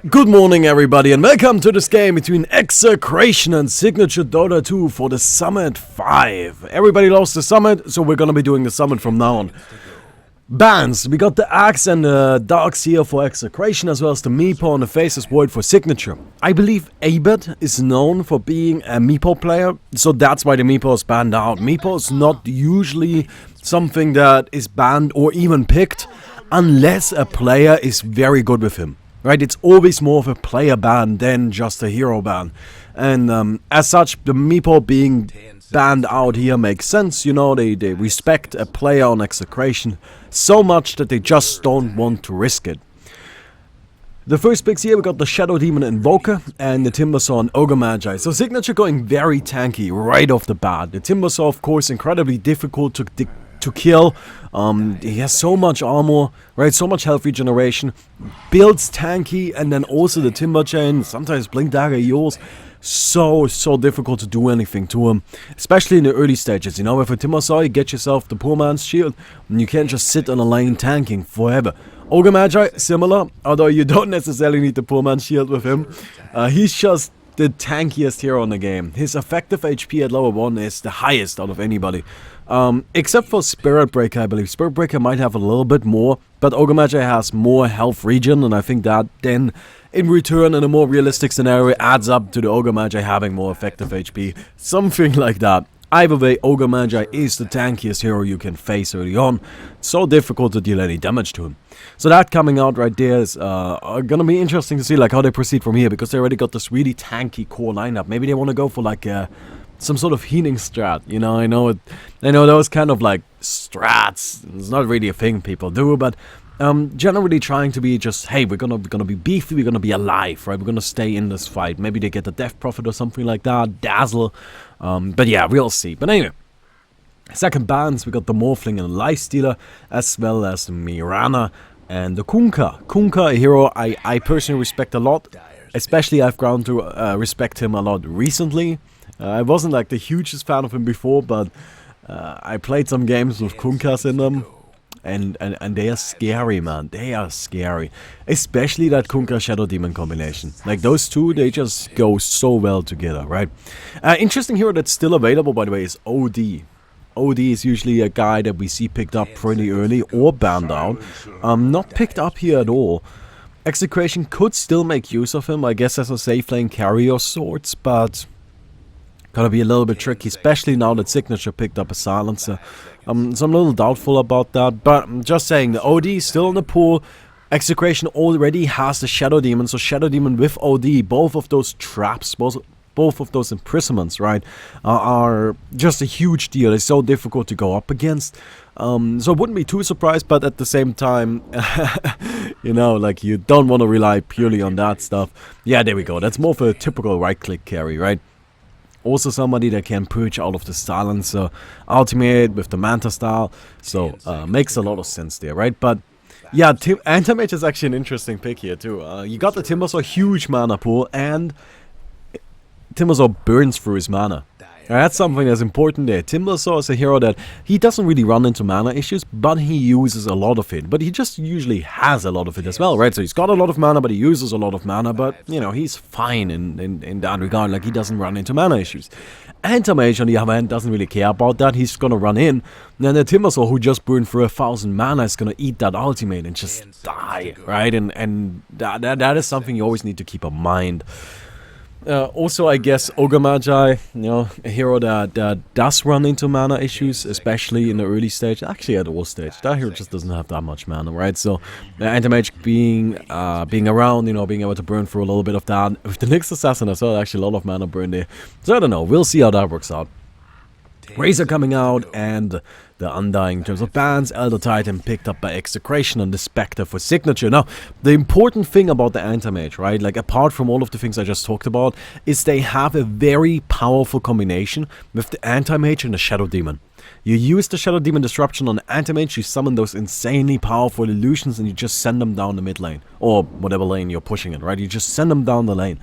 Good morning everybody and welcome to this game between Execration and Signature.Dota2 for the Summit 5. Everybody loves the Summit, so we're gonna be doing the Summit from now on. Bans, we got the Axe and the Darks here for Execration, as well as the Meepo and the Faceless Void for Signature. I believe Abed is known for being a Meepo player, so that's why the Meepo is banned out. Meepo is not usually something that is banned or even picked unless a player is very good with him. Right, it's always more of a player ban than just a hero ban. And as such, the Meepo being banned out here makes sense. You know, they respect a player on Execration so much that they just don't want to risk it. The first picks here, we got the Shadow Demon Invoker and the Timbersaw and Ogre Magi. So Signature going very tanky right off the bat. The Timbersaw, of course, incredibly difficult to kill. He has so much armor, right, so much health regeneration, builds tanky, and then also the Timber Chain, sometimes Blink Dagger Eels, so difficult to do anything to him, especially in the early stages. You know, with a Timbersaw, you get yourself the poor man's shield, and you can't just sit on a lane tanking forever. Ogre Magi, similar, although you don't necessarily need the poor man's shield with him. He's just the tankiest hero in the game. His effective HP at level 1 is the highest out of anybody. Except for Spirit Breaker, I believe. Spirit Breaker might have a little bit more, but Ogre Magi has more health regen, and I think that then, in return, in a more realistic scenario, adds up to the Ogre Magi having more effective HP. Something like that. Either way, Ogre Magi is the tankiest hero you can face early on. So difficult to deal any damage to him. So that coming out right there is gonna be interesting to see like how they proceed from here, because they already got this really tanky core lineup. Maybe they want to go for like some sort of healing strat, you know. I know those kind of like strats, it's not really a thing people do, but generally trying to be just, hey, we're gonna be beefy, we're gonna be alive, right? We're gonna stay in this fight. Maybe they get the Death Prophet or something like that, Dazzle, but yeah, we'll see. But anyway, second bans, we got the Morphling and Lifestealer, as well as the Mirana and the Kunkka. Kunkka, a hero I personally respect a lot, especially I've grown to respect him a lot recently. I wasn't like the hugest fan of him before, but I played some games with Kunkkas in them, and they are scary, man. They are scary. Especially that Kunkka Shadow Demon combination. Like those two, they just go so well together, right? Interesting hero that's still available, by the way, is OD. OD is usually a guy that we see picked up pretty early or banned out. Not picked up here at all. Execration could still make use of him, I guess, as a safe lane carry of sorts, but gonna be a little bit tricky, especially now that Signature picked up a silencer. So I'm a little doubtful about that, but I'm just saying, the OD is still in the pool. Execration already has the Shadow Demon, so Shadow Demon with OD, both of those traps, both of those imprisonments, right, are just a huge deal. It's so difficult to go up against. So I wouldn't be too surprised, but at the same time, you know, like you don't want to rely purely on that stuff. Yeah, there we go. That's more for a typical right-click carry, right? Also somebody that can purge out of the silencer ultimate with the Manta style, so makes a lot of sense there, right? But yeah, Anti-Mage is actually an interesting pick here too. You got the Timbersaw, huge mana pool, and Timbersaw burns through his mana. That's something that's important there. Timbersaw is a hero that he doesn't really run into mana issues, but he uses a lot of it. But he just usually has a lot of it as well, right? So he's got a lot of mana, but he uses a lot of mana. But, you know, he's fine in that regard. Like, he doesn't run into mana issues. Anti-Mage, on the other hand, doesn't really care about that. He's gonna run in. And then the Timbersaw, who just burned through 1,000 mana, is gonna eat that ultimate and just die, right? And that is something you always need to keep in mind. Also, I guess Ogre Magi, you know, a hero that does run into mana issues, especially in the early stage. Actually, at all stage, that hero just doesn't have that much mana, right? So, Anti-Mage being around, you know, being able to burn through a little bit of that. With the Nyx Assassin as well, actually a lot of mana burn there. So I don't know. We'll see how that works out. Razor coming out, and the Undying in terms of bans. Elder Titan picked up by Execration, and the Spectre for Signature. Now, the important thing about the Anti-Mage, right, like apart from all of the things I just talked about, is they have a very powerful combination with the Anti-Mage and the Shadow Demon. You use the Shadow Demon Disruption on the Anti-Mage, you summon those insanely powerful illusions, and you just send them down the mid lane, or whatever lane you're pushing in, right? You just send them down the lane,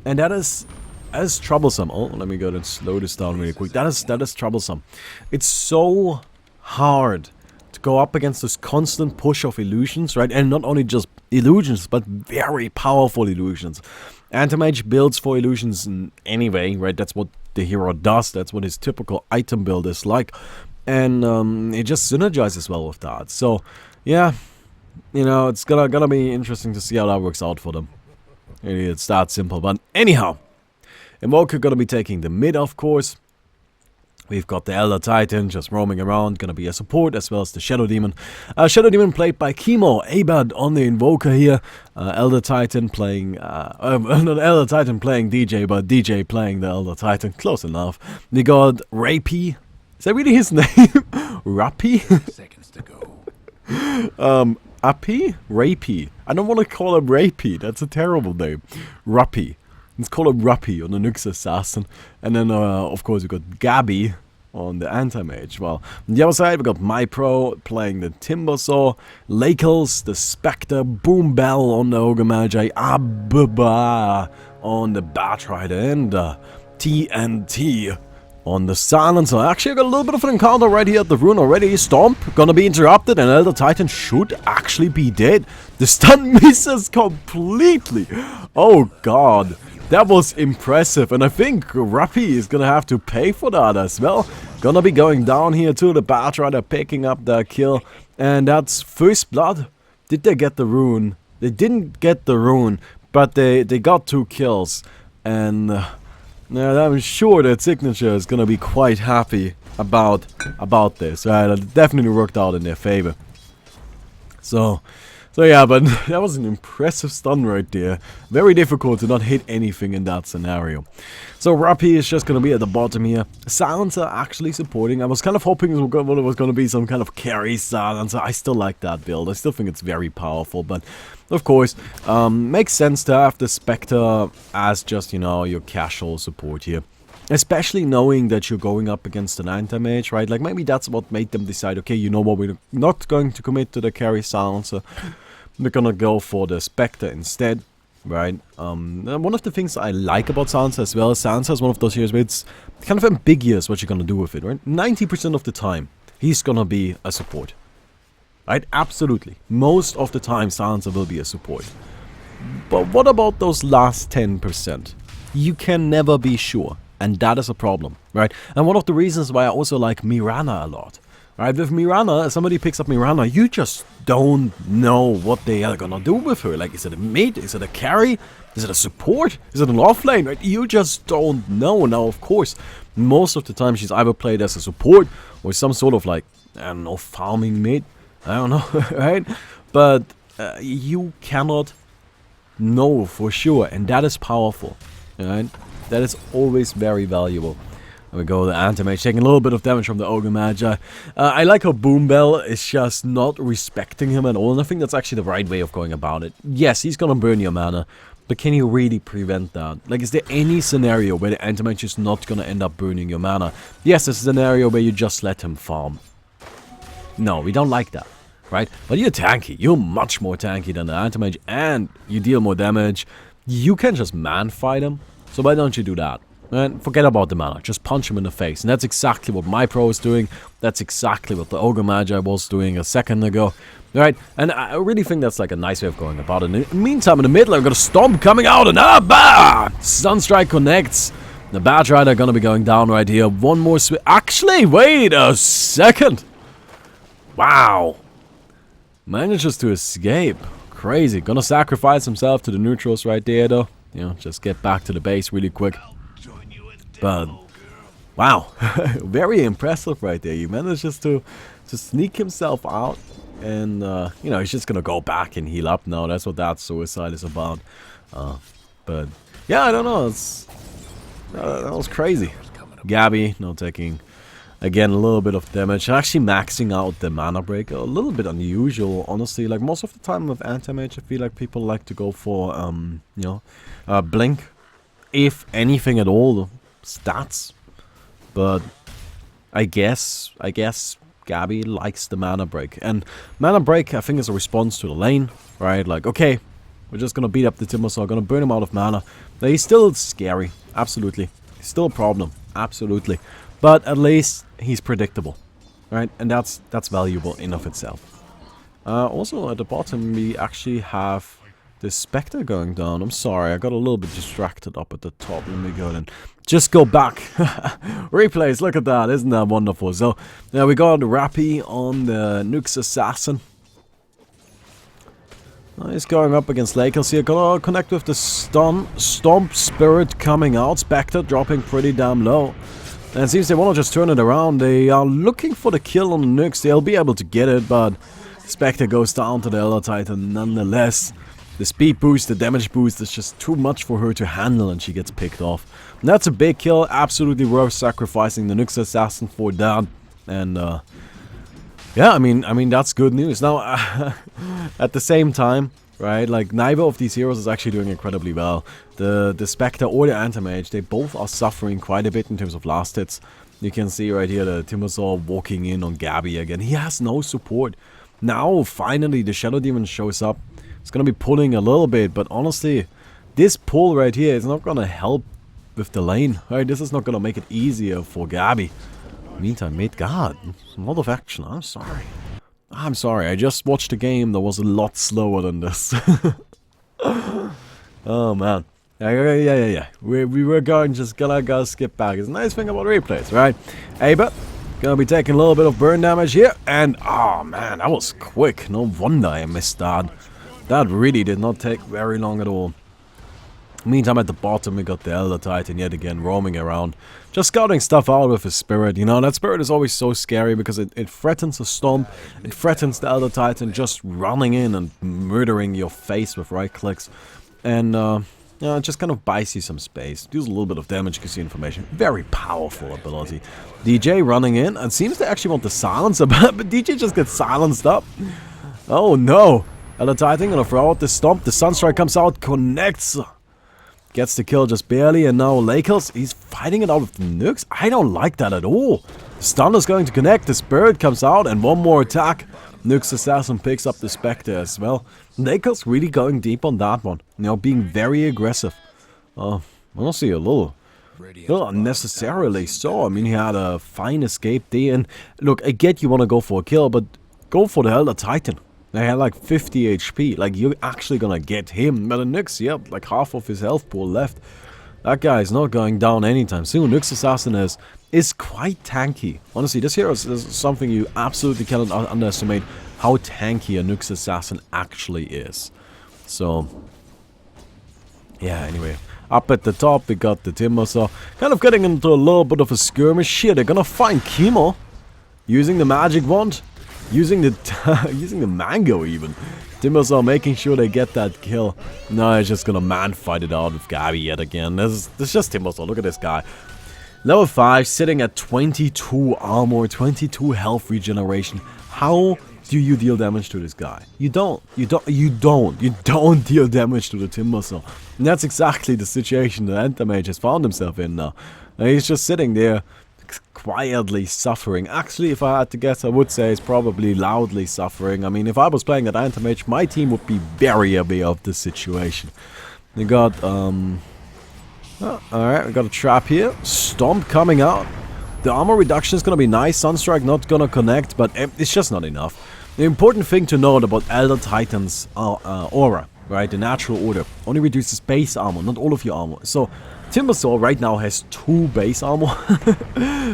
and that is troublesome. Oh, let me go and slow this down really quick. That is troublesome. It's so hard to go up against this constant push of illusions, right? And not only just illusions, but very powerful illusions. Anti-Mage builds for illusions anyway, right? That's what the hero does. That's what his typical item build is like. And it just synergizes well with that. So, yeah, you know, it's gonna be interesting to see how that works out for them. It's that simple. But anyhow, Invoker gonna be taking the mid, of course. We've got the Elder Titan just roaming around, gonna be a support, as well as the Shadow Demon. Shadow Demon played by Chemo, Abad on the Invoker here. Elder Titan playing, not Elder Titan playing DJ, but DJ playing the Elder Titan. Close enough. We got Rapey. Is that really his name? Rappy? Seconds to go. Appy? Rapey. I don't want to call him Rapey. That's a terrible name. Rappy. Let's call him Rappy on the Nyx Assassin. And then, of course, we got Gabby on the Anti-Mage. Well, on the other side, we got MyPro playing the Timbersaw, Lakels, the Spectre, Boom Bell on the Ogre Magi, Abba on the Batrider, and TNT on the Silencer. Actually, I got a little bit of an encounter right here at the rune already. Stomp, gonna be interrupted, and Elder Titan should actually be dead. The stun misses completely. Oh god, that was impressive, and I think Rappy is gonna have to pay for that as well. Gonna be going down here to the Batrider, picking up that kill, and that's first blood. Did they get the rune? They didn't get the rune, but they got 2 kills, and now I'm sure that Signature is gonna be quite happy about this. Right, it definitely worked out in their favor. So yeah, but that was an impressive stun right there. Very difficult to not hit anything in that scenario. So Rappy is just gonna be at the bottom here. Silencer actually supporting. I was kind of hoping it was gonna be some kind of carry Silencer. I still like that build. I still think it's very powerful, but of course, makes sense to have the Spectre as just, you know, your casual support here. Especially knowing that you're going up against an Anti-Mage, right? Like, maybe that's what made them decide, okay, you know what, we're not going to commit to the carry Silencer. We're gonna go for the Spectre instead, right? One of the things I like about Silencer as well, Silencer is one of those heroes where it's kind of ambiguous what you're gonna do with it, right? 90% of the time, he's gonna be a support. Right? Absolutely. Most of the time, Silencer will be a support. But what about those last 10%? You can never be sure. And that is a problem, right? And one of the reasons why I also like Mirana a lot. Right? With Mirana, if somebody picks up Mirana, you just don't know what they are gonna do with her. Like, is it a mid? Is it a carry? Is it a support? Is it an offlane? Right? You just don't know. Now, of course, most of the time she's either played as a support or some sort of, like, I don't know, farming mid. I don't know, right? But you cannot know for sure, and that is powerful, right? That is always very valuable. There we go, the Anti-Mage taking a little bit of damage from the Ogre Magi. I like how Boom Bell is just not respecting him at all, and I think that's actually the right way of going about it. Yes, he's gonna burn your mana, but can you really prevent that? Like, is there any scenario where the Anti-Mage is not gonna end up burning your mana? Yes, there's a scenario where you just let him farm. No, we don't like that, right? But you're tanky. You're much more tanky than the Anti-Mage, and you deal more damage. You can just man-fight him, so why don't you do that? And forget about the mana, just punch him in the face. And that's exactly what MyPro is doing. That's exactly what the Ogre Magi was doing a second ago. Right? And I really think that's like a nice way of going about it. In the meantime, in the middle, I've got a Stomp coming out, and Sunstrike connects. The Batrider gonna be going down right here. One more switch. Actually, wait a second. Wow. Manages to escape. Crazy. Gonna sacrifice himself to the neutrals right there, though. You know, just get back to the base really quick. But, wow. Very impressive right there. He manages to sneak himself out. And, you know, he's just gonna go back and heal up now. That's what that suicide is about. But, yeah, I don't know. That was crazy. Gabby, no taking... Again, a little bit of damage. Actually maxing out the mana break. A little bit unusual, honestly. Like, most of the time with Anti-Mage, I feel like people like to go for, you know, blink. If anything at all, stats. But I guess Gabby likes the mana break. And mana break, I think, is a response to the lane, right? Like, okay, we're just gonna beat up the Timbersaw, gonna burn him out of mana. But he's still scary, absolutely. He's still a problem, absolutely. But at least he's predictable, right? And that's valuable in of itself. Also at the bottom we actually have the Spectre going down. I'm sorry, I got a little bit distracted up at the top. Let me go then. Just go back. Replays, look at that. Isn't that wonderful? So, now we got Rappy on the Nyx Assassin. He's going up against Lakers here. Gonna connect with the Stomp Spirit coming out. Spectre dropping pretty damn low. And it seems they want to just turn it around. They are looking for the kill on the Nyx. They'll be able to get it, but Spectre goes down to the Elder Titan nonetheless. The speed boost, the damage boost is just too much for her to handle and she gets picked off. And that's a big kill, absolutely worth sacrificing the Nyx Assassin for that. And yeah, I mean that's good news. Now, at the same time, right, like neither of these heroes is actually doing incredibly well. The Spectre or the Anti-Mage, they both are suffering quite a bit in terms of last hits. You can see right here the Timbersaw walking in on Gabby again. He has no support. Now, finally, the Shadow Demon shows up. It's gonna be pulling a little bit, but honestly, this pull right here is not gonna help with the lane, right? This is not gonna make it easier for Gabby. Meantime, mate, God, a lot of action. I'm sorry. I'm sorry, I just watched a game that was a lot slower than this. Oh, man. Yeah. We were just gonna skip back. It's a nice thing about replays, right? Aber gonna be taking a little bit of burn damage here, and oh man, that was quick. No wonder I missed that. That really did not take very long at all. Meantime, at the bottom, we got the Elder Titan yet again roaming around. Just scouting stuff out with his spirit. You know, that spirit is always so scary because it threatens a stomp. It threatens the Elder Titan just running in and murdering your face with right clicks. And, it just kind of buys you some space. Deals a little bit of damage, gives you information. Very powerful ability. DJ running in and seems to actually want to silence him, but DJ just gets silenced up. Oh no. Elder Titan gonna throw out the stomp. The Sunstrike comes out, connects. Gets the kill just barely, and now Lakers, he's fighting it out with the Nyx. I don't like that at all. The stun is going to connect, the Spirit comes out, and one more attack. Nyx Assassin picks up the Spectre as well. Lakers really going deep on that one. You know, being very aggressive. Honestly, a little unnecessarily so. I mean, he had a fine escape there, and look, I get you want to go for a kill, but go for the Elder Titan. They had like 50 HP, like you're actually gonna get him. But the Nyx, yep, like half of his health pool left. That guy is not going down anytime soon. Nyx Assassin is quite tanky. Honestly, this hero is something you absolutely cannot underestimate how tanky a Nyx Assassin actually is. So, yeah, anyway. Up at the top, we got the Timbersaw. Kind of getting into a little bit of a skirmish here. They're gonna find Chemo using the magic wand. Using the mango even. Timbersaw making sure they get that kill. No, he's just gonna man fight it out with Gabby yet again. This is just Timbersaw. Look at this guy. Level 5, sitting at 22 armor, 22 health regeneration. How do you deal damage to this guy? You don't deal damage to the Timbersaw. And that's exactly the situation that Anti-Mage has found himself in now. He's just sitting there, quietly suffering. Actually, if I had to guess, I would say it's probably loudly suffering. I mean, if I was playing at Anti-Mage, my team would be very aware of the situation. We got, alright, we got a trap here. Stomp coming out. The armor reduction is gonna be nice. Sunstrike not gonna connect, but it's just not enough. The important thing to note about Elder Titan's aura, right, the natural order, only reduces base armor, not all of your armor. So, Timbersaw right now has 2 base armor.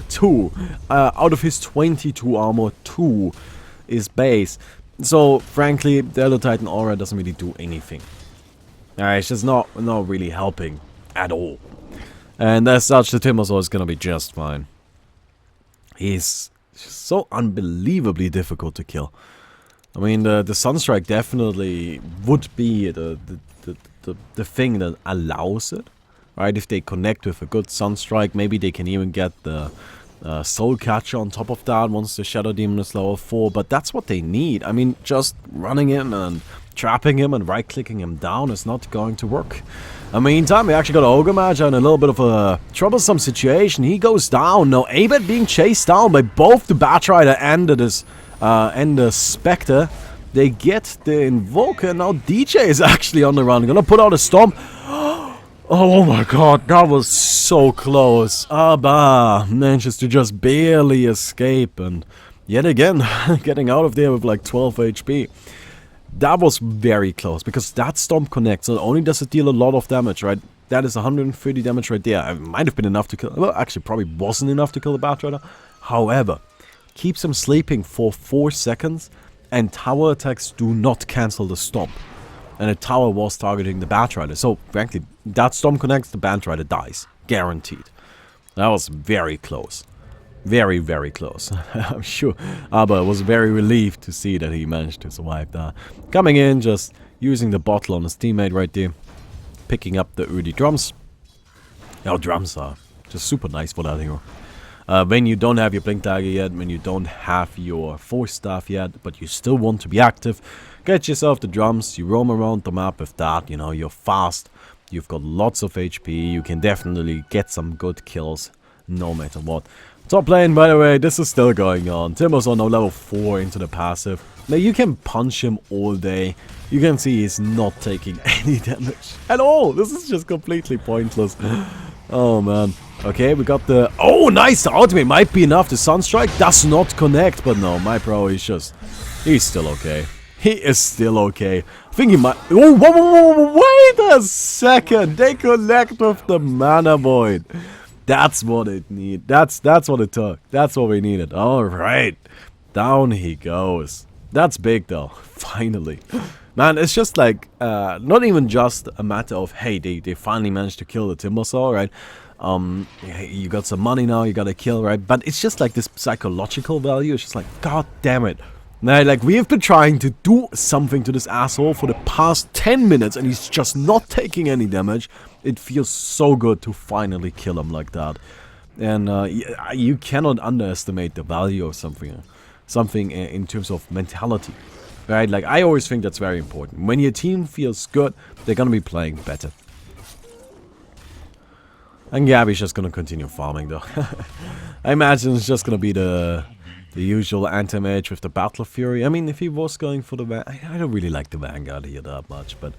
2. Out of his 22 armor, 2 is base. So, frankly, the Elder Titan aura doesn't really do anything. It's just not really helping at all. And as such, the Timbersaw is gonna be just fine. He's so unbelievably difficult to kill. I mean, the Sunstrike definitely would be the thing that allows it. Right, if they connect with a good Sunstrike, maybe they can even get the Soul Catcher on top of that once the Shadow Demon is level 4, but that's what they need. I mean, just running in and trapping him and right-clicking him down is not going to work. In the meantime, we actually got Ogre Magi in a little bit of a troublesome situation. He goes down. Now, Abed being chased down by both the Batrider and the Spectre. They get the Invoker. Now, DJ is actually on the run. Gonna put out a Stomp. Oh my god, that was so close. Abba manages to just barely escape, and Yet again, getting out of there with like 12 HP. That was very close, because that Stomp connects. Not only does it deal a lot of damage, right? That is 130 damage right there. It might have been enough to kill... Well, actually, probably wasn't enough to kill the Batrider. However, keeps him sleeping for 4 seconds, and tower attacks do not cancel the Stomp. And the tower was targeting the Batrider. So, frankly, that Stomp connects, the Batrider dies. Guaranteed. That was very close. Very, very close. I'm sure Abba was very relieved to see that he managed to survive that. Coming in, just using the bottle on his teammate right there. Picking up the early drums. Our drums are just super nice for that hero. When you don't have your Blink Dagger yet, when you don't have your Force Staff yet, but you still want to be active, get yourself the drums, you roam around the map with that, you know, you're fast, you've got lots of HP, you can definitely get some good kills, no matter what. Top lane, by the way, this is still going on. Timber's on level 4 into the passive. Now, you can punch him all day. You can see he's not taking any damage at all. This is just completely pointless. Oh, man. Okay, we got the... Oh, nice! The ultimate might be enough. The Sunstrike does not connect. But no, my bro is just... He's still okay. He is still okay. I think he might... Oh, whoa, wait a second! They connect with the Mana Void. That's what it needed. That's what it took. That's what we needed. Alright. Down he goes. That's big though. Finally. Man, it's just like, not even just a matter of, hey, they finally managed to kill the Timbersaw, right? You got some money now, you got a kill, right? But it's just like this psychological value. It's just like, god damn it. Now, like, we have been trying to do something to this asshole for the past 10 minutes and he's just not taking any damage. It feels so good to finally kill him like that. And you cannot underestimate the value of something in terms of mentality. Right? Like, I always think that's very important. When your team feels good, they're gonna be playing better. And Gabby's just gonna continue farming though. I imagine it's just gonna be the usual anti-mage with the Battle Fury. I mean, if he was going for the I don't really like the Vanguard here that much, but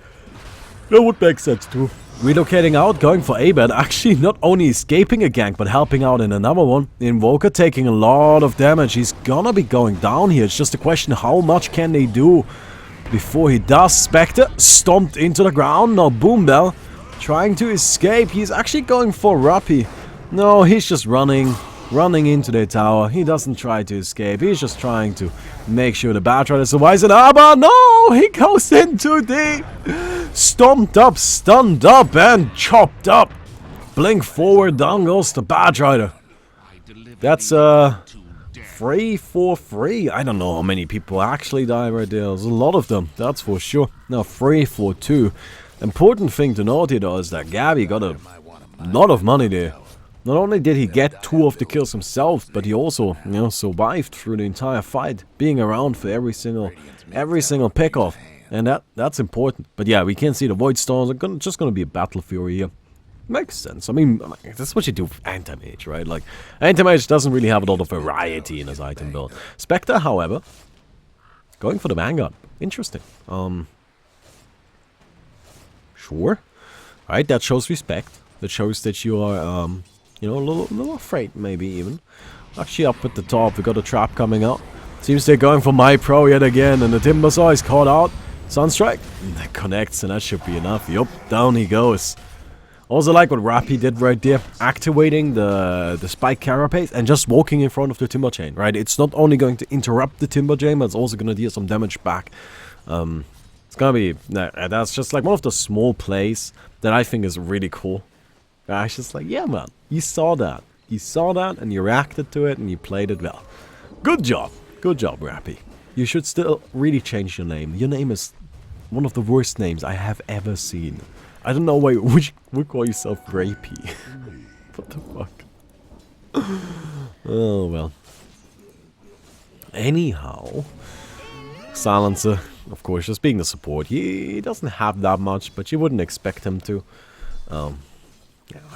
that would make sense too. Relocating out, going for A-Bed, actually not only escaping a gank, but helping out in another one. Invoker taking a lot of damage. He's gonna be going down here. It's just a question, how much can they do before he does? Spectre stomped into the ground. Now Boom Bell trying to escape. He's actually going for Rappy. No, he's just running into the tower. He doesn't try to escape. He's just trying to make sure the Batrider survives. And no! He goes in too deep. Stomped up, stunned up, and chopped up. Blink forward, down goes the Batrider. That's 3 for 3. I don't know how many people actually die right there. There's a lot of them, that's for sure. Now 3 for 2. Important thing to note here though is that Gabby got a lot of money there. Not only did he get 2 of the kills himself, but he also, you know, survived through the entire fight, being around for every single pickoff, and that's important. But yeah, we can see the Void Stones are just gonna be a Battle Fury here. Makes sense. I mean, that's what you do with Anti-Mage, right? Like, Anti-Mage doesn't really have a lot of variety in his item build. Spectre, however, going for the Vanguard. Interesting. Sure. Right, that shows respect. That shows that you are, you know, a little afraid, maybe even. Actually, up at the top, we got a trap coming out. Seems they're going for my pro yet again, and the Timbersaw is caught out. Sunstrike, that connects, and that should be enough. Yup, down he goes. Also like what Rappy did right there, activating the Spike Carapace and just walking in front of the Timber Chain, right? It's not only going to interrupt the Timber Chain, but it's also going to deal some damage back. It's gonna be, that's just like one of the small plays that I think is really cool. I was just like, yeah man, you saw that. You saw that and you reacted to it and you played it well. Good job, Rappy. You should still really change your name. Your name is one of the worst names I have ever seen. I don't know why you would call yourself Rapey. What the fuck? Oh well. Anyhow, Silencer, of course, just being the support. He doesn't have that much, but you wouldn't expect him to. Yeah,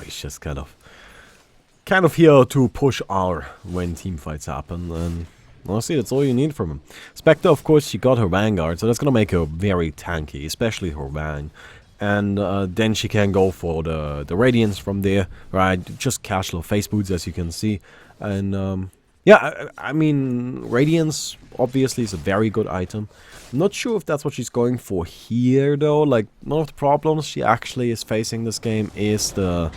he's just kind of here to push R when team fights happen, and honestly, that's all you need from him. Spectre, of course, she got her Vanguard, so that's gonna make her very tanky, especially her Vang. And then she can go for the Radiance from there, right? Just casual face boots, as you can see. And Yeah, I mean, Radiance obviously is a very good item. I'm not sure if that's what she's going for here, though. Like, one of the problems she actually is facing this game is the...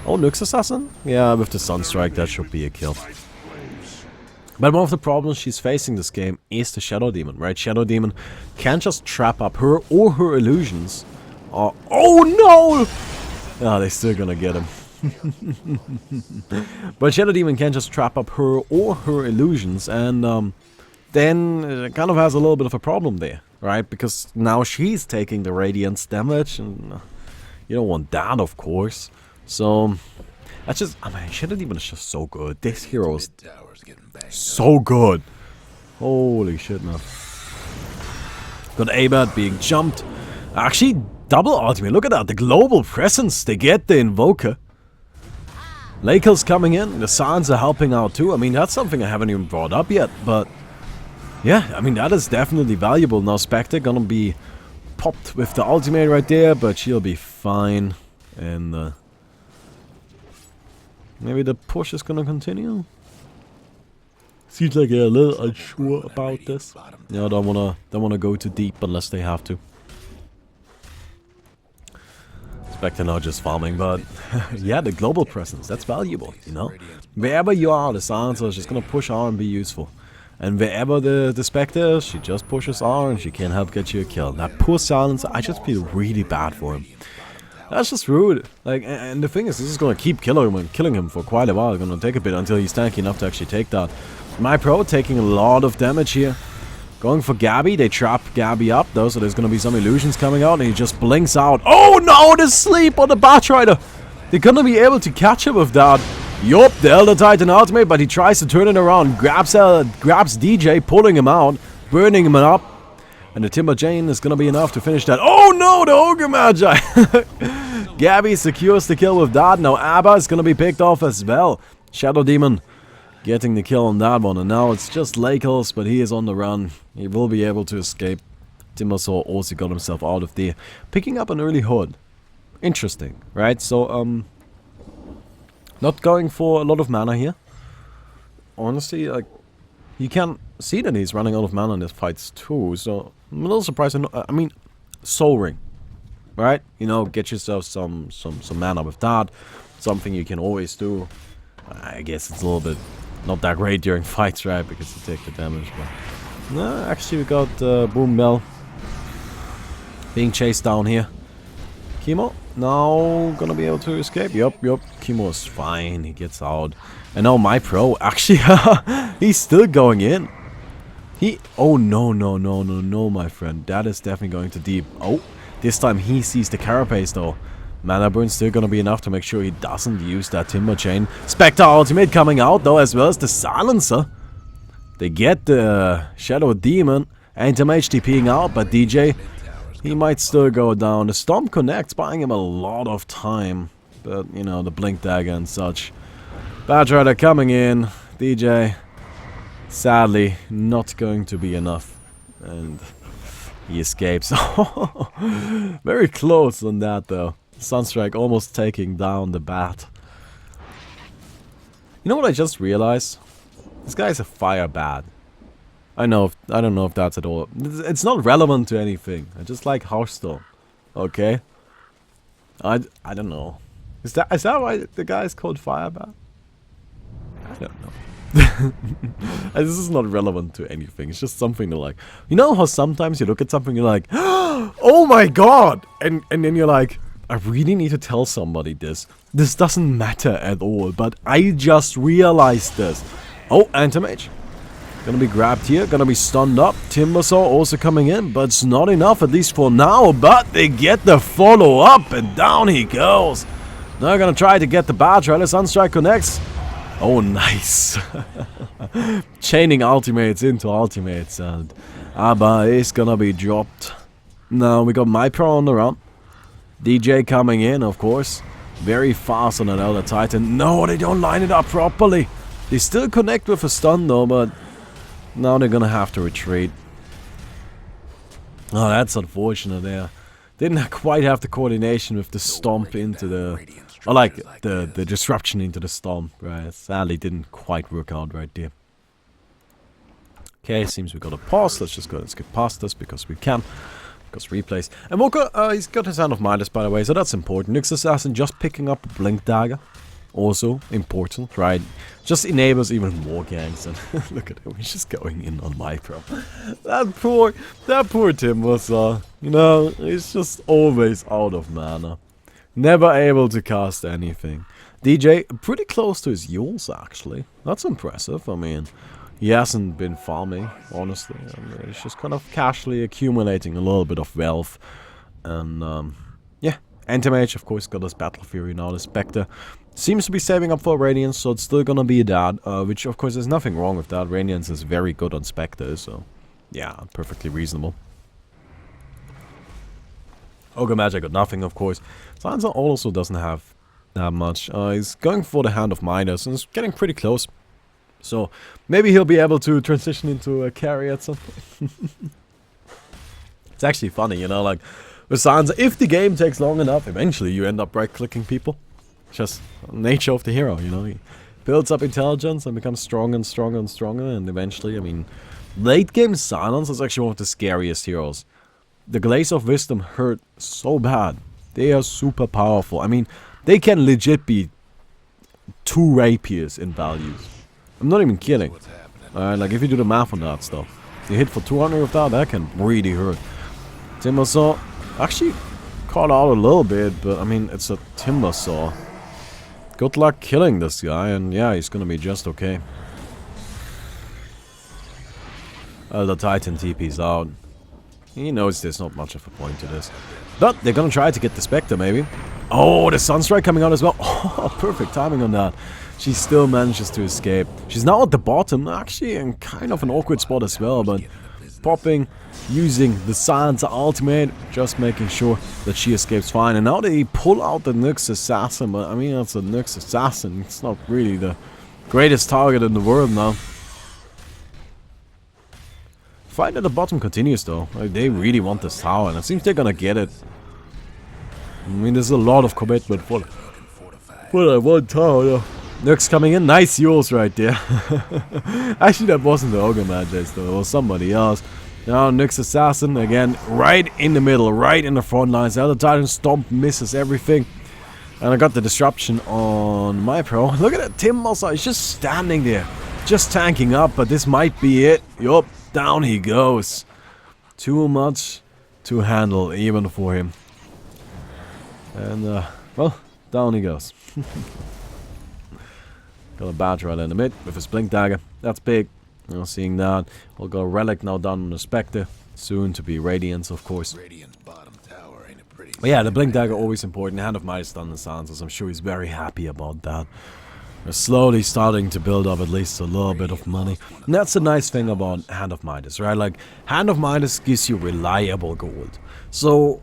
Oh, Nyx Assassin? Yeah, with the Sunstrike, that should be a kill. But one of the problems she's facing this game is the Shadow Demon, right? Shadow Demon can't just trap up her or her illusions. Oh no! Ah, they're still gonna get him. But Shadow Demon can just trap up her or her illusions, and then it kind of has a little bit of a problem there, right? Because now she's taking the Radiance damage, and you don't want that, of course. So, that's just, I mean, Shadow Demon is just so good. This hero is so good. Holy shit, man. Got Abad being jumped. Actually, double ultimate. Look at that. The global presence. They get the Invoker. Lakel's coming in. The Sans are helping out too. I mean, that's something I haven't even brought up yet. But, yeah, I mean, that is definitely valuable. Now, Spectre gonna be popped with the ultimate right there. But she'll be fine. And, maybe the push is gonna continue. Seems like they're a little unsure about this. Yeah, don't wanna go too deep unless they have to. Spectre now just farming, but yeah, the global presence, that's valuable, you know? Wherever you are, the Silencer is just gonna push R and be useful. And wherever the Spectre is, she just pushes R and she can't help get you a kill. That poor Silencer, I just feel really bad for him. That's just rude. Like, and the thing is, this is gonna keep killing him for quite a while. It's gonna take a bit until he's tanky enough to actually take that. My Pro taking a lot of damage here. Going for Gabby. They trap Gabby up though, so there's gonna be some illusions coming out, and he just blinks out. Oh no, the sleep on the Batrider! They're gonna be able to catch him with that. Yup, the Elder Titan ultimate, but he tries to turn it around. Grabs DJ, pulling him out, burning him up. And the Timber Chain is gonna be enough to finish that. Oh no, the Ogre Magi! Gabby secures the kill with that. Now Abba is gonna be picked off as well. Shadow Demon getting the kill on that one. And now it's just Lakels, but he is on the run. He will be able to escape. Timbersaw also got himself out of there. Picking up an early hood. Interesting, right? So, not going for a lot of mana here. Honestly, like, you can see that he's running out of mana in his fights too. So, I'm a little surprised. I mean, Soul Ring, right? You know, get yourself some mana with that. Something you can always do. I guess it's a little bit not that great during fights, right? Because you take the damage. But no, actually, we got Boom Bell being chased down here. Chemo now gonna be able to escape. Yup. Chemo is fine. He gets out. And now my Pro actually, he's still going in. Oh no, my friend. That is definitely going to deep. Oh, this time he sees the Carapace though. Mana Burn still gonna be enough to make sure he doesn't use that Timber Chain. Spectre ultimate coming out though, as well as the Silencer. They get the Shadow Demon. Anti-Mage TPing out, but DJ, he might still go down. The Stomp connects, buying him a lot of time. But, you know, the Blink Dagger and such. Batrider coming in. DJ, sadly, not going to be enough. And he escapes. Very close on that though. Sunstrike almost taking down the Bat. You know what I just realized? This guy's a Fire Bat. I don't know if that's at all. It's not relevant to anything. I just like Hearthstone. Okay? I don't know. Is that why the guy is called Fire Bat? I don't know. This is not relevant to anything. It's just something to like. You know how sometimes you look at something and you're like, oh my god! And then you're like, I really need to tell somebody this. This doesn't matter at all, but I just realized this. Oh, Anti-Mage. Gonna be grabbed here, gonna be stunned up. Timbersaw also coming in, but it's not enough, at least for now. But they get the follow-up, and down he goes. Now gonna try to get the Batrider. Sunstrike connects. Oh, nice. Chaining ultimates into ultimates, and Abba is gonna be dropped. Now we got my Pro on the run. DJ coming in, of course. Very fast on an Elder Titan. No, they don't line it up properly. They still connect with a stun though, but now they're gonna have to retreat. Oh, that's unfortunate there. Didn't quite have the coordination with the stomp into the... Or like, the disruption into the stomp, right? Sadly didn't quite work out right there. Okay, seems we got a pause. Let's just go and skip past this because we can. Because replays. And Walker, he's got his Hand of Midas, by the way, so that's important. Nyx Assassin just picking up a Blink Dagger. Also important, right? Just enables even more ganks. And look at him, he's just going in on my pro. That poor Tim was, you know, he's just always out of mana. Never able to cast anything. DJ, pretty close to his Yules, actually. That's impressive. I mean, he hasn't been farming, honestly. I mean, he's just kind of casually accumulating a little bit of wealth. And, yeah. Anti-Mage, of course, got his Battle Fury now. The Spectre seems to be saving up for Radiance, so it's still gonna be that. Which, of course, there's nothing wrong with that. Radiance is very good on Spectre, so yeah, perfectly reasonable. Ogre Magic got nothing, of course. Sansa also doesn't have that much. He's going for the Hand of Midas, and is getting pretty close. So maybe he'll be able to transition into a carry at some point. It's actually funny, you know, like with Sansa, if the game takes long enough, eventually you end up right-clicking people. Just nature of the hero, you know. He builds up intelligence and becomes stronger and stronger and stronger, and eventually, I mean, late game Silence is actually one of the scariest heroes. The Glaze of Wisdom hurt so bad. They are super powerful. I mean, they can legit be 2 rapiers in values. I'm not even kidding. Like if you do the math on that stuff. You hit for 200 with that can really hurt. Timbersaw actually caught out a little bit, but I mean, it's a Timbersaw. Good luck killing this guy, and yeah, he's gonna be just okay. The Titan TP's out. He knows there's not much of a point to this. But they're gonna try to get the Spectre, maybe. Oh, the Sunstrike coming out as well. Oh, perfect timing on that. She still manages to escape. She's now at the bottom, actually in kind of an awkward spot as well, but popping, using the Sansa ultimate, just making sure that she escapes fine. And now they pull out the Nyx Assassin, but I mean, it's a Nyx Assassin. It's not really the greatest target in the world now. Fight at the bottom continues though. Like, they really want this tower, and it seems they're gonna get it. I mean, there's a lot of commitment for that one tower though. Nyx coming in, nice Yules right there. Actually, that wasn't the Ogre Magic though, it was somebody else. Now Nyx Assassin again, right in the middle, right in the front lines. The other Titan Stomp misses everything. And I got the disruption on my pro. Look at that, Tim also, he's just standing there. Just tanking up, but this might be it. Yup, down he goes. Too much to handle even for him. And, well, down he goes. Got a badge right in the mid with his Blink Dagger. That's big. You know, seeing that. We'll go Relic now done on the Spectre. Soon to be Radiance, of course. But yeah, the Blink Dagger always important. Hand of Midas done the Sansa. I'm sure he's very happy about that. We're slowly starting to build up at least a little bit of money. And that's the nice thing about Hand of Midas, right? Like, Hand of Midas gives you reliable gold. So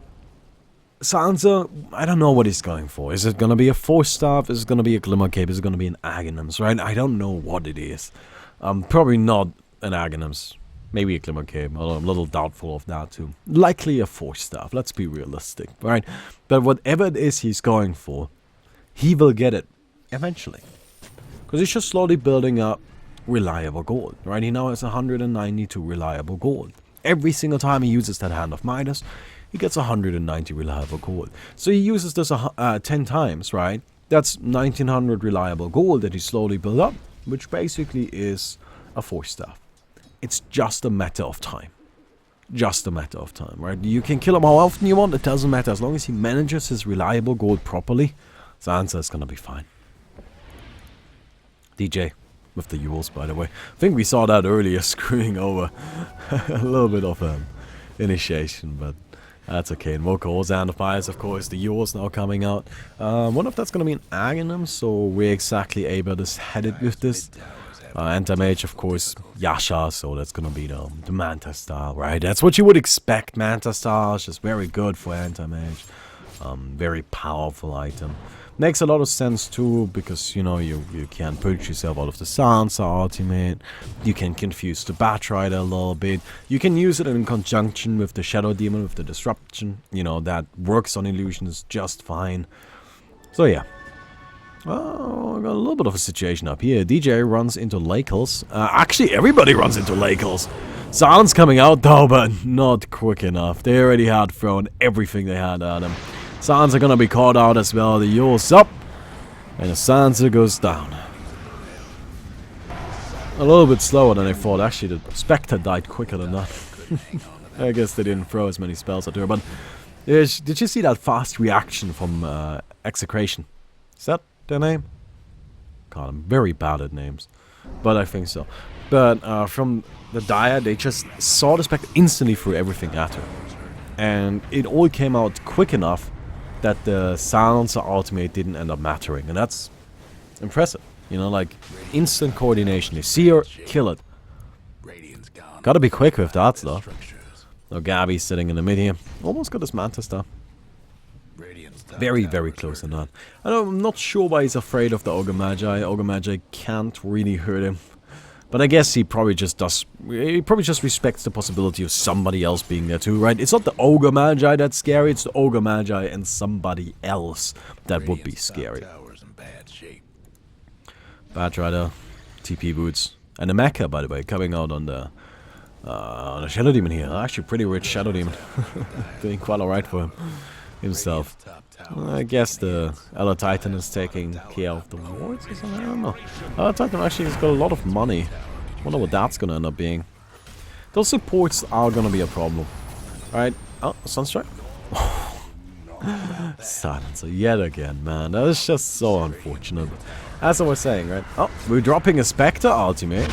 Sansa, I don't know what he's going for. Is it going to be a Force Staff? Is it going to be a Glimmer Cape? Is it going to be an Aghanim's, right? I don't know what it is. Probably not an Aghanim's. Maybe a Glimmer Cape. Although I'm a little doubtful of that too. Likely a Force Staff. Let's be realistic, right? But whatever it is he's going for, he will get it eventually. Because he's just slowly building up reliable gold, right? He now has 192 reliable gold. Every single time he uses that Hand of Midas, he gets 190 reliable gold. So he uses this 10 times, right? That's 1900 reliable gold that he slowly built up, which basically is a Force Staff. It's just a matter of time. Just a matter of time, right? You can kill him how often you want, it doesn't matter. As long as he manages his reliable gold properly, Sansa is gonna be fine. DJ with the Yules, by the way. I think we saw that earlier, screwing over a little bit of initiation, but that's okay. And Woka also Hand of Midas, of course. The Yules now coming out. Wonder if that's going to be an Aghanim, so we're exactly able to headed with this. Anti-Mage, of course, Yasha, so that's going to be the Manta style, right? That's what you would expect. Manta style is just very good for Anti-Mage. Very powerful item. Makes a lot of sense too, because you know you can purge yourself out of the Sansa ultimate. You can confuse the Batrider a little bit. You can use it in conjunction with the Shadow Demon with the disruption. You know, that works on illusions just fine. So yeah, Oh, I got a little bit of a situation up here. DJ runs into Lakels. Actually, everybody runs into Lakels. Silence coming out though, but not quick enough. They already had thrown everything they had at him. Silence are gonna be caught out as well. The Yule's up. And the Sansa goes down. A little bit slower than I thought. Actually, the Spectre died quicker than that. I guess they didn't throw as many spells at her, but did you see that fast reaction from Execration? Is that their name? God, I'm very bad at names, but I think so. But from the Dire, they just saw the Spectre, instantly threw everything at her. And it all came out quick enough that the Silencer ultimate didn't end up mattering, and that's impressive. You know, like, instant coordination. You see her, kill it. Gotta be quick with that stuff. Now Gabby's sitting in the mid here. Almost got his Manta stuff. Very, very close on that. I'm not sure why he's afraid of the Ogre Magi. Ogre Magi can't really hurt him. But I guess he probably just does... He probably just respects the possibility of somebody else being there too, right? It's not the Ogre Magi that's scary, it's the Ogre Magi and somebody else that would be scary. Bat Rider, TP Boots, and the Mecha, by the way, coming out on the Shadow Demon here. Actually, pretty rich Shadow Demon. Doing quite alright for him himself. I guess the Elder Titan is taking care of the wards or something, I don't know. Elder Titan actually has got a lot of money. Wonder what that's gonna end up being. Those supports are gonna be a problem. Alright, oh, Sunstrike? Silencer yet again, man. That is just so unfortunate. As I was saying, right? Oh, we're dropping a Spectre ultimate.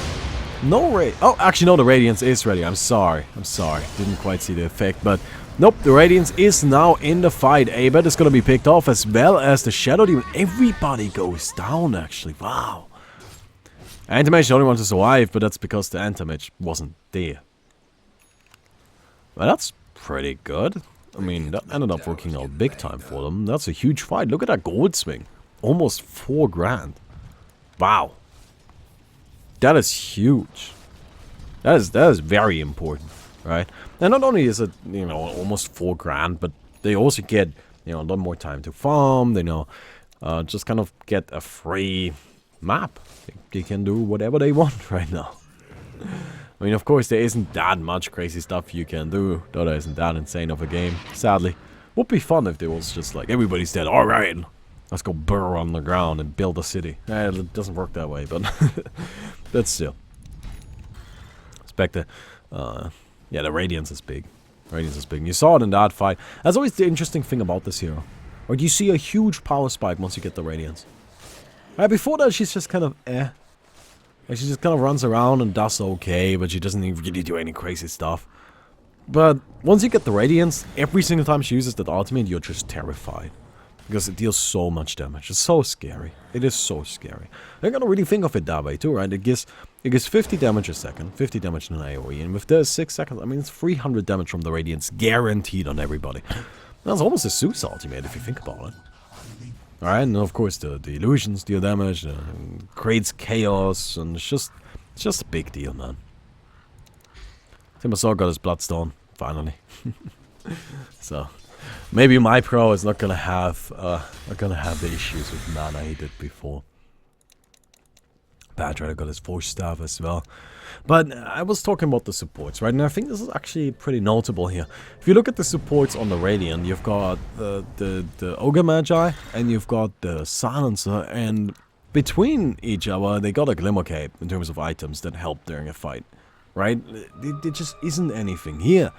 No oh, actually no, the Radiance is ready. I'm sorry. Didn't quite see the effect, but nope, the Radiance is now in the fight. Abed is gonna be picked off as well as the Shadow Demon. Everybody goes down, actually. Wow. Anti-Mage the only one to survive, but that's because the Anti-Mage wasn't there. Well, that's pretty good. I mean, that ended up working out big time for them. That's a huge fight. Look at that gold swing. Almost 4 grand. Wow. That is huge. That is very important, right? And not only is it, you know, almost 4 grand, but they also get, you know, a lot more time to farm. They know, just kind of get a free map. They can do whatever they want right now. I mean, of course, there isn't that much crazy stuff you can do. Dota isn't that insane of a game, sadly. Would be fun if there was just like, everybody's dead, alright, let's go burrow on the ground and build a city. It doesn't work that way, but that's still. Spectre, yeah, the Radiance is big. Radiance is big. And you saw it in that fight. That's always the interesting thing about this hero. Or do you see a huge power spike once you get the Radiance? Before that, she's just kind of Like, she just kind of runs around and does okay, but she doesn't really do any crazy stuff. But once you get the Radiance, every single time she uses that ultimate, you're just terrified. Because it deals so much damage. It's so scary. It is so scary. I gotta really think of it that way too, right? It gives 50 damage a second, 50 damage in an AoE, and with the 6 seconds, I mean, it's 300 damage from the Radiance guaranteed on everybody. That's almost a Zeus ultimate if you think about it. Alright, and of course the illusions deal damage, creates chaos, and it's just a big deal, man. Timbersaw got his Bloodstone, finally. So, maybe my pro is not gonna have the issues with mana he did before. Bad Rider got his Force Staff as well. But I was talking about the supports, right? And I think this is actually pretty notable here. If you look at the supports on the Radiant, you've got the Ogre Magi, and you've got the Silencer, and between each other, they got a Glimmer Cape in terms of items that help during a fight, right? There just isn't anything here.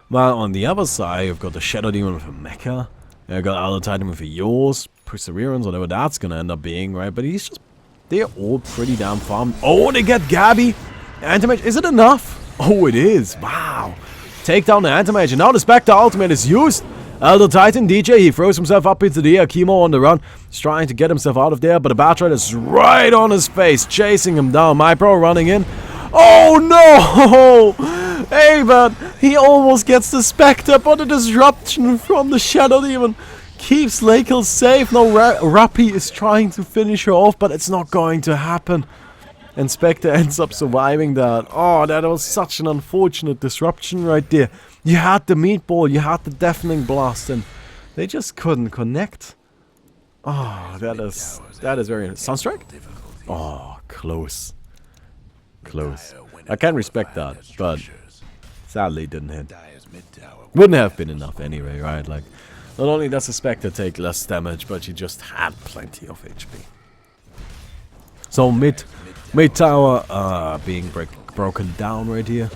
While on the other side, you've got the Shadow Demon with a Mecha, you've got Elder Titan with a Yours, Perseverance, whatever that's gonna end up being, right? But he's just... they're all pretty damn farmed. Oh, they get Gabby! Anti-Mage, is it enough? Oh, it is. Wow. Take down the Anti-Mage, and now the Spectre ultimate is used. Elder Titan, DJ, he throws himself up into the air. Chemo on the run. He's trying to get himself out of there, but the Batrider is right on his face, chasing him down. MyPro running in. Oh, no! Hey, man, he almost gets the Spectre, but the disruption from the Shadow Demon keeps Lakel safe. Now Rappi is trying to finish her off, but it's not going to happen. And Spectre ends up surviving that. Oh, that was such an unfortunate disruption right there. You had the meatball, you had the deafening blast, and they just couldn't connect. Oh, that is very Sunstrike? Oh, close. Close. I can respect that, but sadly it didn't hit. Wouldn't have been enough anyway, right? Like, not only does the Spectre take less damage, but she just had plenty of HP. So mid tower being broken down right here.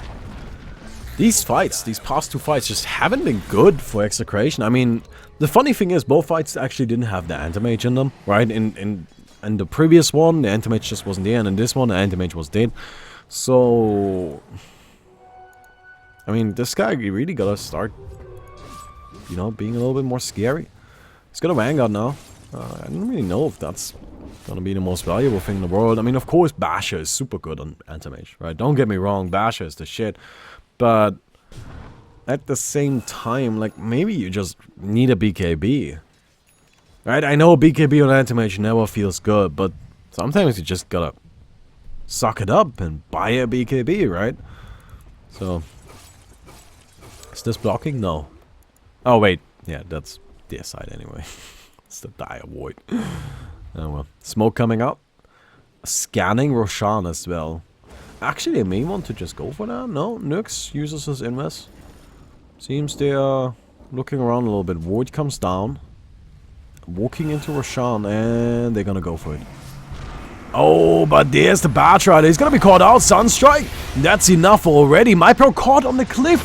These fights, these past two fights, just haven't been good for Execration. I mean, the funny thing is, both fights actually didn't have the anti-mage in them, right? In the previous one, the anti-mage just wasn't there, and in this one, the anti-mage was dead. So, I mean, this guy really gotta start, you know, being a little bit more scary. He's got a Vanguard now. I don't really know if that's gonna be the most valuable thing in the world. I mean, of course, Basher is super good on anti-mage, right? Don't get me wrong, Basher is the shit. But at the same time, like, maybe you just need a BKB. Right? I know BKB on anti-mage never feels good, but sometimes you just gotta suck it up and buy a BKB, right? So, is this blocking? No. Oh, wait. Yeah, that's their side anyway. It's the dire void. Oh well. Smoke coming out. Scanning Roshan as well. Actually, they may want to just go for that. No, Nyx uses his invest. Seems they are looking around a little bit. Void comes down. Walking into Roshan, and they're gonna go for it. Oh, but there's the Bat Rider. He's gonna be caught out. Sunstrike. That's enough already. MyPro caught on the cliff.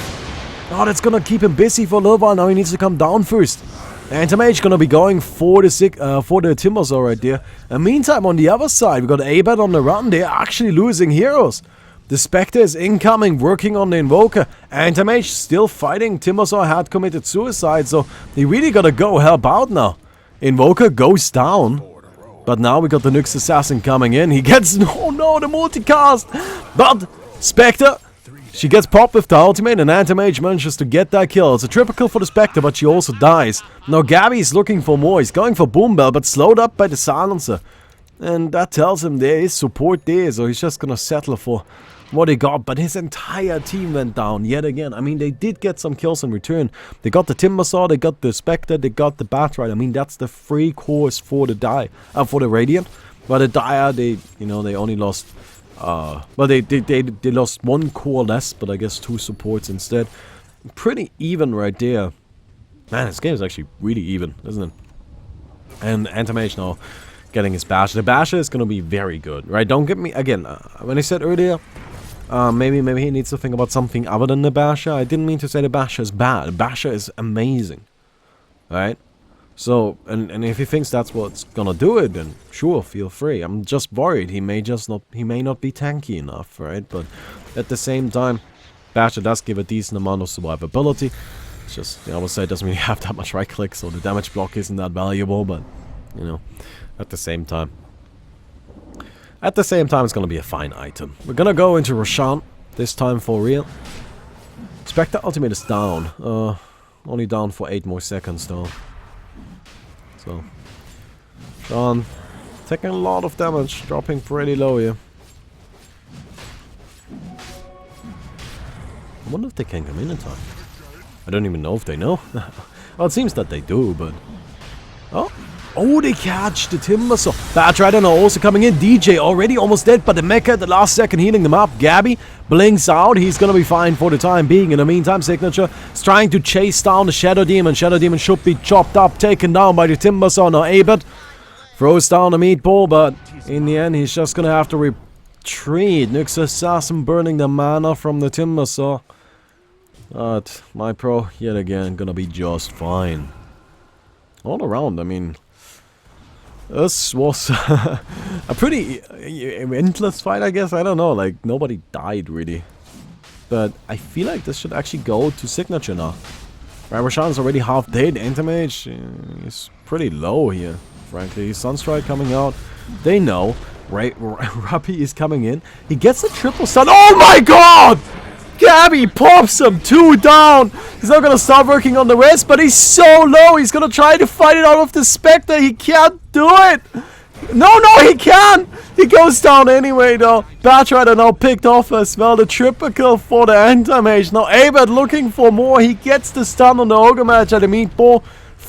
Oh, that's gonna keep him busy for a little while. Now he needs to come down first. Anti-Mage gonna be going for the Timbersaw right there. And meantime, on the other side, we got Abed on the run. They're actually losing heroes. The Spectre is incoming, working on the Invoker. Anti-Mage still fighting. Timbersaw had committed suicide, so they really gotta go help out now. Invoker goes down. But now we got the Nyx Assassin coming in. He gets... Oh no, the multicast! But Spectre... She gets popped with the ultimate, and Anti-Mage manages to get that kill. It's a triple kill for the Spectre, but she also dies. Now Gabby's looking for more. He's going for Boom Bell, but slowed up by the Silencer. And that tells him there is support there, so he's just gonna settle for what he got. But his entire team went down yet again. I mean, they did get some kills in return. They got the Timbersaw, they got the Spectre, they got the Bat Rider. I mean, that's the free course for the for the Radiant. But the Dire, they only lost... well, they lost one core less, but I guess 2 supports instead. Pretty even right there. Man, this game is actually really even, isn't it? And Anti-Mage now getting his Basher. The Basher is going to be very good, right? Don't get me... Again, when I said earlier, maybe he needs to think about something other than the Basher. I didn't mean to say the Basher is bad. The Basher is amazing, right? So, and if he thinks that's what's gonna do it, then sure, feel free. I'm just worried he may not be tanky enough, right? But at the same time, Basher does give a decent amount of survivability. It's just, I would say it doesn't really have that much right click, so the damage block isn't that valuable, but, you know, at the same time, it's gonna be a fine item. We're gonna go into Roshan, this time for real. Spectre ultimate is down. Only down for 8 more seconds though. So, Sean taking a lot of damage, dropping pretty low here. I wonder if they can come in time. I don't even know if they know. Well, it seems that they do, but... Oh, they catch the Timbersaw. Bat Rider now also coming in. DJ already almost dead, but the Mecha at the last second healing them up. Gabby blinks out. He's gonna be fine for the time being. In the meantime, Signature is trying to chase down the Shadow Demon. Shadow Demon should be chopped up, taken down by the Timbersaw. Now Abed throws down the meatball, but in the end, he's just gonna have to retreat. Nyx Assassin burning the mana from the Timbersaw. But MyPro, yet again, gonna be just fine. All around, I mean... This was a pretty endless fight, I guess. I don't know, like, nobody died, really. But I feel like this should actually go to Signature now. Right, Roshan's already half dead. Anti-Mage is pretty low here, frankly. Sunstrike coming out. They know. Right, Rappy is coming in. He gets a triple stun. Oh my god! Gabby pops him, 2 down. He's not gonna start working on the rest, but he's so low. He's gonna try to fight it out of the Spectre. He can't do it. No, he can. He goes down anyway, though. Bat Rider now picked off as well. The triple kill for the Anti-Mage. Now Abed looking for more. He gets the stun on the Ogre Mage at the meatball.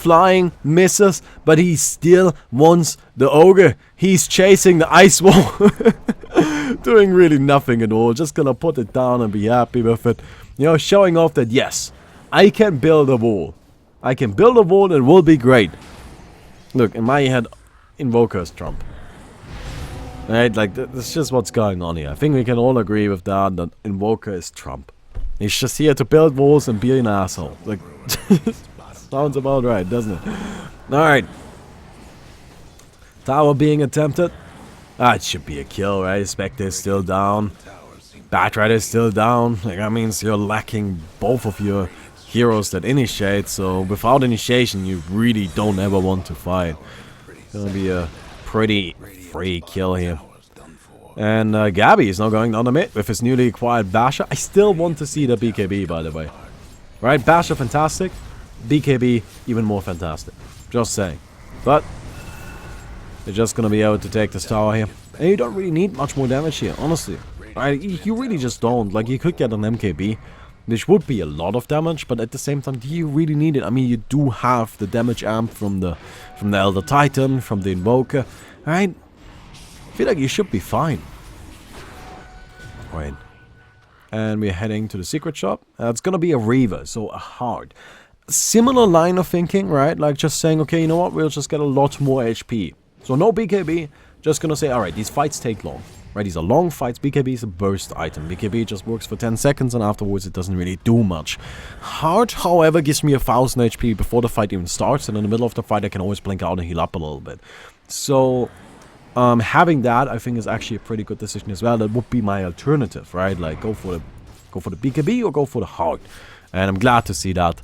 flying, misses, but he still wants the ogre. He's chasing the ice wall. Doing really nothing at all. Just gonna put it down and be happy with it. You know, showing off that yes, I can build a wall. I can build a wall and it will be great. Look, in my head, Invoker is Trump. Right, like, that's just what's going on here. I think we can all agree with that Invoker is Trump. He's just here to build walls and be an asshole. Like, sounds about right, doesn't it? Alright. Tower being attempted. Ah, it should be a kill, right? Spectre is still down. Batrider is still down. Like, that means you're lacking both of your heroes that initiate. So, without initiation, you really don't ever want to fight. It's gonna be a pretty free kill here. And Gabby is now going down the mid with his newly acquired Basher. I still want to see the BKB, by the way. Right? Basher, fantastic. BKB, even more fantastic. Just saying. But they're just gonna be able to take this tower here. And you don't really need much more damage here, honestly. Right? You really just don't. Like, you could get an MKB, which would be a lot of damage, but at the same time, do you really need it? I mean, you do have the damage amp from the Elder Titan, from the Invoker. Right? I feel like you should be fine. Right. And we're heading to the secret shop. It's gonna be a Reaver, so a hard. Similar line of thinking, right? Like just saying, okay, you know what? We'll just get a lot more HP. So no BKB. Just gonna say, alright, these fights take long. Right, these are long fights. BKB is a burst item. BKB just works for 10 seconds and afterwards it doesn't really do much. Hard, however, gives me 1000 HP before the fight even starts, and in the middle of the fight I can always blink out and heal up a little bit. So having that, I think, is actually a pretty good decision as well. That would be my alternative, right? Like, go for the BKB or go for the Heart. And I'm glad to see that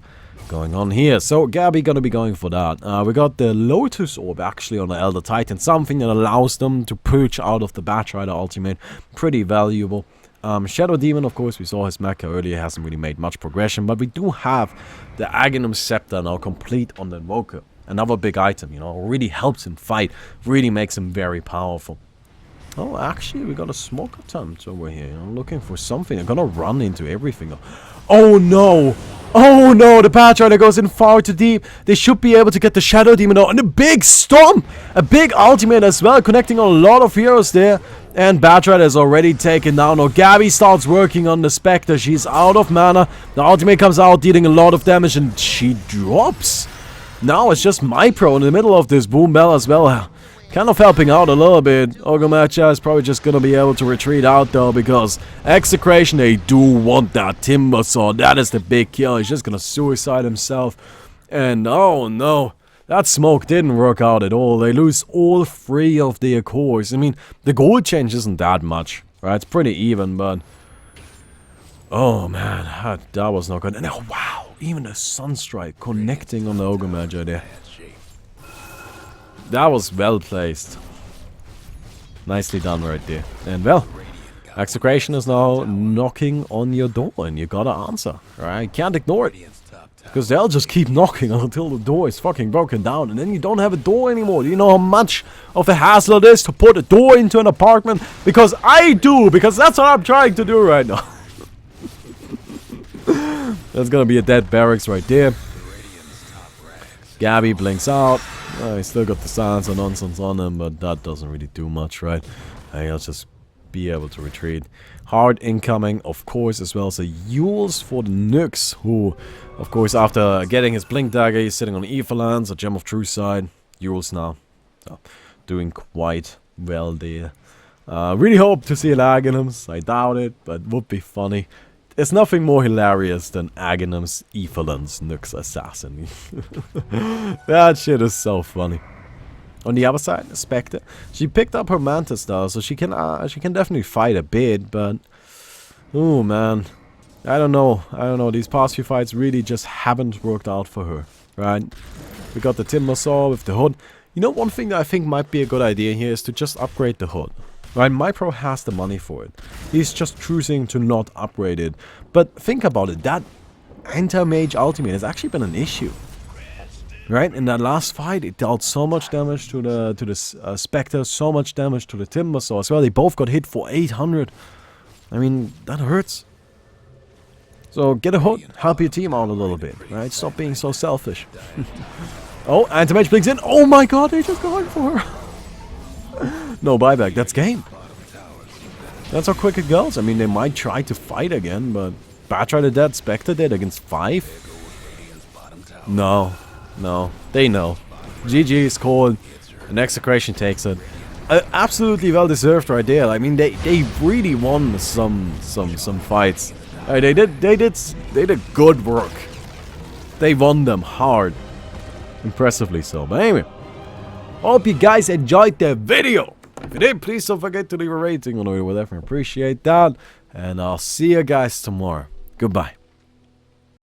going on here. So, Gabby gonna be going for that. We got the Lotus Orb, actually, on the Elder Titan. Something that allows them to purge out of the Batrider ultimate. Pretty valuable. Shadow Demon, of course, we saw his mecha earlier. Hasn't really made much progression. But we do have the Aghanim Scepter now complete on the Invoker. Another big item, you know, really helps him fight, really makes him very powerful. Oh, actually, we got a smoke attempt over here. I'm looking for something. I'm gonna run into everything. Oh no! Oh no! The Batrider goes in far too deep. They should be able to get the Shadow Demon out. And a big Storm! A big ultimate as well, connecting a lot of heroes there. And Batrider is already taken down. Now Gabby starts working on the Spectre. She's out of mana. The ultimate comes out, dealing a lot of damage, and she drops. Now it's just MyPro in the middle of this Boom Bell as well. Kind of helping out a little bit. Ogomacha is probably just going to be able to retreat out though, because Execration, they do want that Timber Saw. That is the big kill. He's just going to suicide himself. And oh no, that smoke didn't work out at all. They lose all 3 of their cores. I mean, the gold change isn't that much, right? It's pretty even, but oh man, that was not good. And oh wow, even a Sunstrike connecting on the Ogre Magi there. That was well placed. Nicely done right there. And well, Execration is now knocking on your door and you gotta answer, right? Can't ignore it. Because they'll just keep knocking until the door is fucking broken down, and then you don't have a door anymore. Do you know how much of a hassle it is to put a door into an apartment? Because I do, because that's what I'm trying to do right now. That's gonna be a dead barracks right there. Gabby blinks out. He's still got the silence and nonsense on him, but that doesn't really do much, right? He'll just be able to retreat. Hard incoming, of course, as well as a Yules for the Nyx, who, of course, after getting his Blink Dagger, he's sitting on Etherlands, a Gem of True Side. Yules now doing quite well there. Really hope to see an Aghanims. I doubt it, but would be funny. There's nothing more hilarious than Aghanim's Etherlands Nyx Assassin. That shit is so funny. On the other side, Spectre. She picked up her Mantis though, so she can definitely fight a bit, but oh man. I don't know. These past few fights really just haven't worked out for her. Right? We got the Timber Saw with the hood. You know, one thing that I think might be a good idea here is to just upgrade the hood. Right, MyPro has the money for it. He's just choosing to not upgrade it. But think about it, that anti-mage ultimate has actually been an issue. Right, in that last fight, it dealt so much damage to the Spectre, so much damage to the Timber Saw as well. They both got hit for 800. I mean, that hurts. So get a hood, help your team out a little bit, right? Stop being so selfish. Oh, anti-mage blinks in. Oh my god, they just going for her. No buyback, that's game. That's how quick it goes. I mean, they might try to fight again, but Batra the Dead Spectre did against 5? No, no, they know. GG is called, and Execration takes it. Absolutely well deserved right there. I mean, they really won some fights. They did good work. They won them hard, impressively so. But anyway, hope you guys enjoyed the video. If you did, please don't forget to leave a rating on it. We'll definitely appreciate that. And I'll see you guys tomorrow. Goodbye.